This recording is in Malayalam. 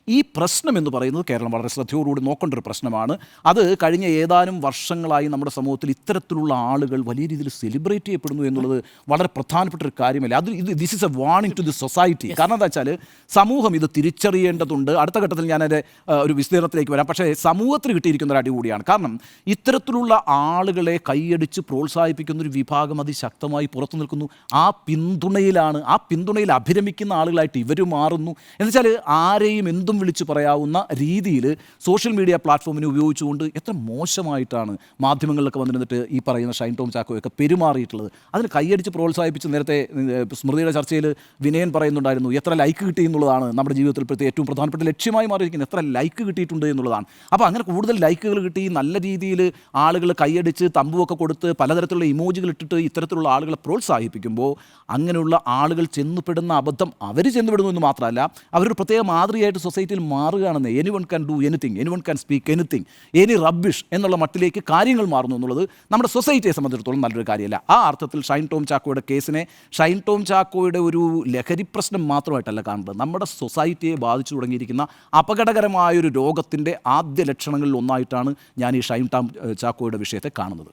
ഈ പ്രശ്നം എന്ന് പറയുന്നത് കേരളം വളരെ ശ്രദ്ധയോടുകൂടി നോക്കേണ്ട ഒരു പ്രശ്നമാണ്. അത് കഴിഞ്ഞ ഏതാനും വർഷങ്ങളായി നമ്മുടെ സമൂഹത്തിൽ ഇത്തരത്തിലുള്ള ആളുകൾ വലിയ രീതിയിൽ സെലിബ്രേറ്റ് ചെയ്യപ്പെടുന്നു എന്നുള്ളത് വളരെ പ്രധാനപ്പെട്ട ഒരു കാര്യമല്ല. This is a warning to the society. കാരണം എന്താ വെച്ചാൽ സമൂഹം ഇത് തിരിച്ചറിയേണ്ടതുണ്ട്. അടുത്ത ഘട്ടത്തിൽ ഞാനതിൻ്റെ ഒരു വിസ്തീർണത്തിലേക്ക് വരാം. പക്ഷേ സമൂഹത്തിന് കിട്ടിയിരിക്കുന്ന ഒരു അടി കൂടിയാണ്. കാരണം ഇത്തരത്തിലുള്ള ആളുകളെ കൈയടിച്ച് പ്രോത്സാഹിപ്പിക്കുന്ന ഒരു വിഭാഗം അതിശക്തമായി പുറത്തു നിൽക്കുന്നു. ആ പിന്തുണയിൽ അഭിരമിക്കുന്ന ആളുകളായിട്ട് ഇവർ മാറുന്നു. എന്നുവെച്ചാൽ ആരെയും എന്തും വിളിച്ച് പറയാവുന്ന രീതിയിൽ സോഷ്യൽ മീഡിയ പ്ലാറ്റ്ഫോമിനെ ഉപയോഗിച്ചുകൊണ്ട് എത്ര മോശമായിട്ടാണ് മാധ്യമങ്ങളിലൊക്കെ വന്നിരുന്നിട്ട് ഈ പറയുന്ന ഷൈൻ ടോം ചാക്കോയൊക്കെ പെരുമാറിയിട്ടുള്ളത്. അതിന് കൈയടിച്ച് പ്രോത്സാഹിപ്പിച്ച് നേരത്തെ സ്മൃതിയുടെ ചർച്ചയിൽ വിനയൻ പറയുന്നുണ്ടായിരുന്നു, എത്ര ലൈക്ക് കിട്ടി എന്നുള്ളതാണ് നമ്മുടെ ജീവിതത്തിൽ ഇപ്പോഴത്തെ ഏറ്റവും പ്രധാനപ്പെട്ട ലക്ഷ്യമായി മാറിയിരിക്കുന്നത്. എത്ര ലൈക്ക് കിട്ടിയിട്ടുണ്ട് എന്നുള്ളതാണ്. അപ്പോൾ അങ്ങനെ കൂടുതൽ ലൈക്കുകൾ കിട്ടി, നല്ല രീതിയിൽ ആളുകൾ കൈയടിച്ച് തമ്പുമൊക്കെ കൊടുത്ത് പലതരത്തിലുള്ള ഇമോജികൾ ഇട്ടിട്ട് ഇത്തരത്തിലുള്ള ആളുകളെ പ്രോത്സാഹിപ്പിക്കുമ്പോൾ അങ്ങനെയുള്ള ആളുകൾ ചെന്നുപെടുന്ന അബദ്ധം അവർ ചെന്നുപെടുന്നു എന്ന് മാത്രമല്ല, അവരൊരു പ്രത്യേക മാതൃകയായിട്ട് സൊസൈറ്റിയിൽ മാറുകയാണെന്ന്. Anyone can do anything, anyone can speak anything, any rubbish എന്നുള്ള മട്ടിലേക്ക് കാര്യങ്ങൾ മാറുന്നു എന്നുള്ളത് നമ്മുടെ സൊസൈറ്റിയെ സംബന്ധിച്ചിടത്തോളം നല്ലൊരു കാര്യമല്ല. ആ അർത്ഥത്തിൽ ഷൈൻ ടോം ചാക്കോയുടെ കേസിനെ ഷൈൻ ടോം ചാക്കോയുടെ ഒരു ലഹരി പ്രശ്നം മാത്രമായിട്ടല്ല കാണുന്നത്, നമ്മുടെ സൊസൈറ്റിയെ ബാധിച്ചു തുടങ്ങിയിരിക്കുന്ന അപകടകരമായൊരു രോഗത്തിൻ്റെ ആദ്യ ലക്ഷണങ്ങളിൽ ഒന്നായിട്ടാണ് ഞാൻ ഈ ഷൈൻ ടോം ചാക്കോയുടെ വിഷയത്തെ കാണുന്നത്.